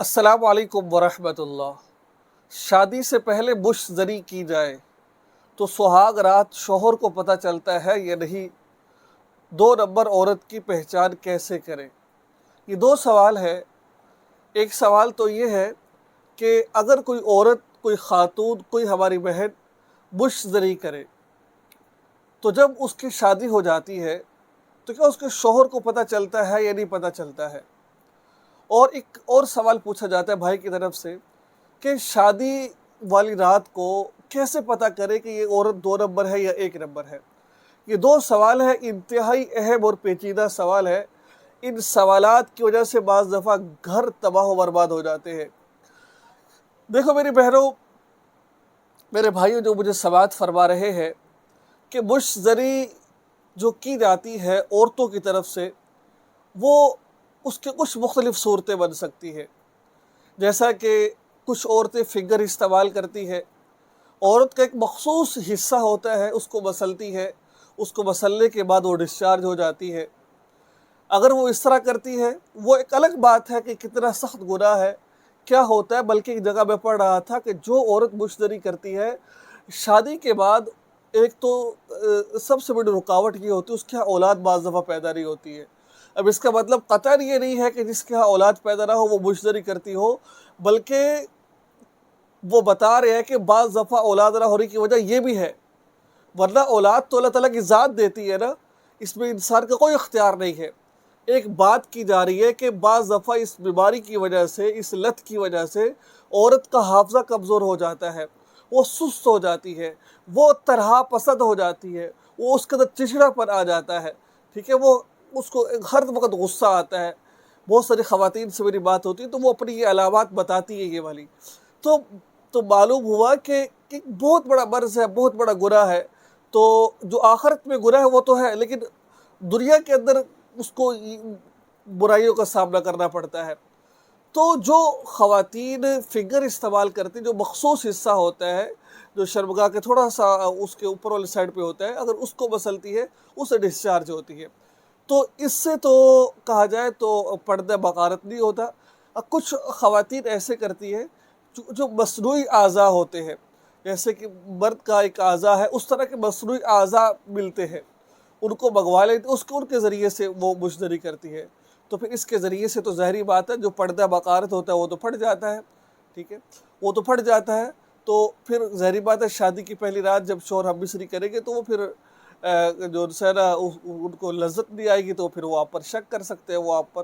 अस्सलाम वालेकुम वरहमतुल्लाह। शादी से पहले बुश ज़री की जाए तो सुहाग रात शौहर को पता चलता है या नहीं। दो नंबर औरत की पहचान कैसे करें? ये दो सवाल है। एक सवाल तो ये है कि अगर कोई औरत, कोई खातून, कोई हमारी बहन बुश ज़री करे तो जब उसकी शादी हो जाती है तो क्या उसके शौहर को पता चलता है या नहीं पता चलता है। और एक और सवाल पूछा जाता है भाई की तरफ से कि शादी वाली रात को कैसे पता करे कि ये औरत दो नंबर है या एक नंबर है। ये दो सवाल है, इंतहाई अहम और पेचीदा सवाल है। इन सवालात की वजह से बाज़ दफ़ा घर तबाह व बर्बाद हो जाते हैं। देखो मेरी बहनों, मेरे भाइयों, जो मुझे समाअत फरमा रहे हैं कि बुश ज़री जो की जाती है औरतों की तरफ से, वो उसके कुछ मुख्तलिफ़ सूरतें बन सकती है। जैसा कि कुछ औरतें फिंगर इस्तेमाल करती है। औरत का एक मखसूस हिस्सा होता है, उसको मसलती है, उसको मसलने के बाद वो डिस्चार्ज हो जाती है। अगर वो इस तरह करती है, वो एक अलग बात है कि कितना सख्त गुनाह है, क्या होता है। बल्कि एक जगह मैं पढ़ रहा था कि जो औरत बुशदरी करती है शादी के बाद, एक तो सबसे बड़ी रुकावट ये होती है उसके यहाँ औलाद बाज़ दफ़ा पैदा नहीं होती है। अब इसका मतलब कतई ये नहीं है कि जिसके यहाँ औलाद पैदा ना हो वो बुशदरी करती हो, बल्कि वो बता रहे हैं कि बाज़ दफ़ा औलाद ना होने की वजह ये भी है, वरना औलाद तो अल्लाह ताला की ज़ात देती है ना, इसमें इंसान का कोई इख्तियार नहीं है। एक बात की जा रही है कि बाज़ दफ़ा इस बीमारी की वजह से, इस लत की वजह से औरत का हाफ़ज़ा कमज़ोर हो जाता है, वो सुस्त हो जाती है, वो तरह पसंद हो जाती है, वो उसके अंदर चिड़चिड़ापन आ जाता है, ठीक है। वो उसको हर वक्त गुस्सा आता है। बहुत सारी ख़वातीन से मेरी बात होती है तो वो अपनी ये अलामात बताती है ये वाली। तो तो मालूम हुआ कि बहुत बड़ा मर्ज़ है, बहुत बड़ा गुनाह है। तो जो आखिरत में गुनाह है वो तो है, लेकिन दुनिया के अंदर उसको बुराइयों का सामना करना पड़ता है। तो जो ख़वातीन फिंगर इस्तेमाल करती, जो मखसूस हिस्सा होता है, जो शर्मगाह के थोड़ा सा उसके ऊपर वाली साइड पे होता है, अगर उसको मसलती है उससे डिस्चार्ज होती है। तो इससे तो कहा जाए तो पर्दा बकारत नहीं होता। कुछ ख़वातीन ऐसे करती है जो मसनूई आज़ा होते हैं, जैसे कि मर्द का एक आज़ा है, उस तरह के मसनूई आज़ा मिलते हैं, उनको मंगवा लेते, उसके उनके ज़रिए से वो बुशदरी करती है। तो फिर इसके ज़रिए से तो ज़ाहिरी बात है जो पर्दा बकारत होता है वो तो फट जाता है, ठीक है, वो तो फट जाता है। तो फिर ज़ाहिरी बात है शादी की पहली रात जब शौहर हम मिसरी करेंगे तो वो फिर जो है ना उनको लज्जत नहीं आएगी, तो फिर वो आप पर शक कर सकते हैं, वो आप पर।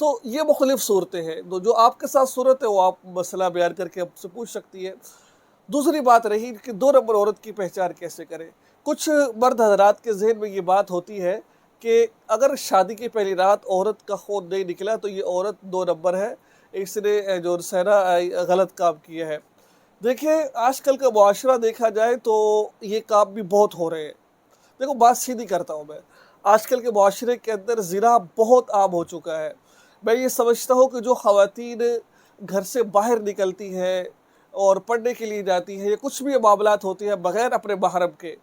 तो ये मुख्तलिफ़ सूरतें हैं, तो जो आपके साथ सूरत है वो आप मसला बयान करके आपसे पूछ सकती है। दूसरी बात रही कि दो नंबर औरत की पहचान कैसे करें। कुछ मर्द हज़रात के ज़हन में ये बात होती है कि अगर शादी की पहली रात औरत का खून नहीं निकला तो ये औरत दो नंबर है, इसने जो है ना गलत काम किया है। देखिए आजकल का मुआशरा देखा जाए तो ये काम भी बहुत हो रहे हैं। देखो बात सीधी करता हूँ मैं, आजकल के मुआशरे के अंदर ज़िना बहुत आम हो चुका है। मैं ये समझता हूँ कि जो ख़वातीन घर से बाहर निकलती है और पढ़ने के लिए जाती है या कुछ भी मामलात होती है बग़ैर अपने महरम के,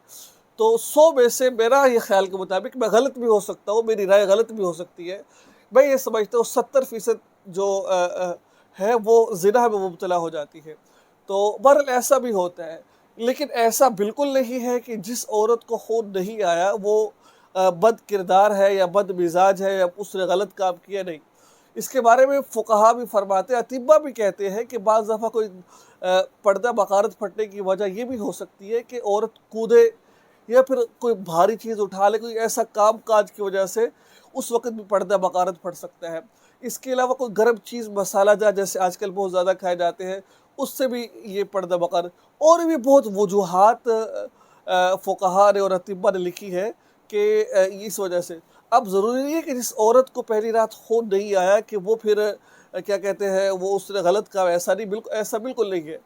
तो 100 में से मेरा ये ख़्याल के मुताबिक, मैं गलत भी हो सकता हूँ, मेरी राय गलत भी हो सकती है, मैं ये समझता हूँ 70% जो है वो ज़िना में मुब्तला हो जाती है। तो बहरहाल ऐसा भी होता है, लेकिन ऐसा बिल्कुल नहीं है कि जिस औरत को खून नहीं आया वो बद किरदार है या बद मिजाज है या उसने गलत काम किया, नहीं। इसके बारे में फ़ुक़हा भी फरमाते हैं, अतिब्बा भी कहते हैं कि बाज़ दफ़ा कोई पर्दा बकारत फटने की वजह ये भी हो सकती है कि औरत कूदे या फिर कोई भारी चीज़ उठा ले, कोई ऐसा काम काज की वजह से उस वक़्त भी पर्दा बकारत फट सकता है। इसके अलावा कोई गर्म चीज़, मसाला जात जैसे आजकल बहुत ज़्यादा खाए जाते हैं, उससे भी ये पर्दा बकारत, और भी बहुत वजूहात फ़ुक़हा ने और अतिब्बा ने लिखी है कि इस वजह से। अब ज़रूरी नहीं है कि जिस औरत को पहली रात खून नहीं आया कि वो फिर क्या कहते हैं वो उसने गलत कहा, ऐसा नहीं, बिल्कुल ऐसा बिल्कुल नहीं है।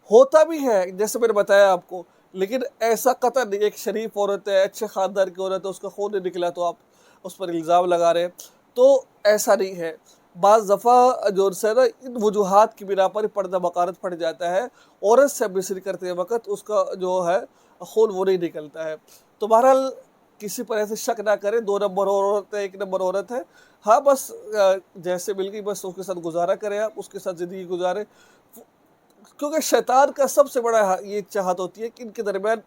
होता भी है जैसे मैंने बताया आपको, लेकिन ऐसा कतई नहीं। एक शरीफ औरत है, अच्छे ख़ानदान की औरत है, उसका खून नहीं निकला तो आप उस पर इल्ज़ाम लगा रहे हैं, तो ऐसा नहीं है। बाज़ दफ़ा जो है ना इन वजूहात की बिना पर पर्दा बकारत फट जाता है, औरत से मिसरी करते वक़्त उसका जो है खून वो नहीं निकलता है। तो बहरहाल किसी पर ऐसे शक ना करें, दो नंबर औरत है, एक नंबर औरत है, ہاں بس جیسے مل گئی بس اس کے ساتھ گزارا کریں، آپ اس کے ساتھ زندگی گزارے، کیونکہ شیطان کا سب سے بڑا یہ چاہت ہوتی ہے کہ ان کے درمیان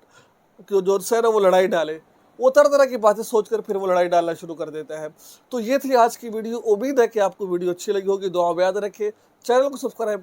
جو ہے نا وہ لڑائی ڈالے، وہ طرح طرح کی باتیں سوچ کر پھر وہ لڑائی ڈالنا شروع کر دیتا ہے۔ تو یہ تھی آج کی ویڈیو، امید ہے کہ آپ کو ویڈیو اچھی لگی ہوگی، دعا میں یاد رکھیں، چینل کو سبسکرائب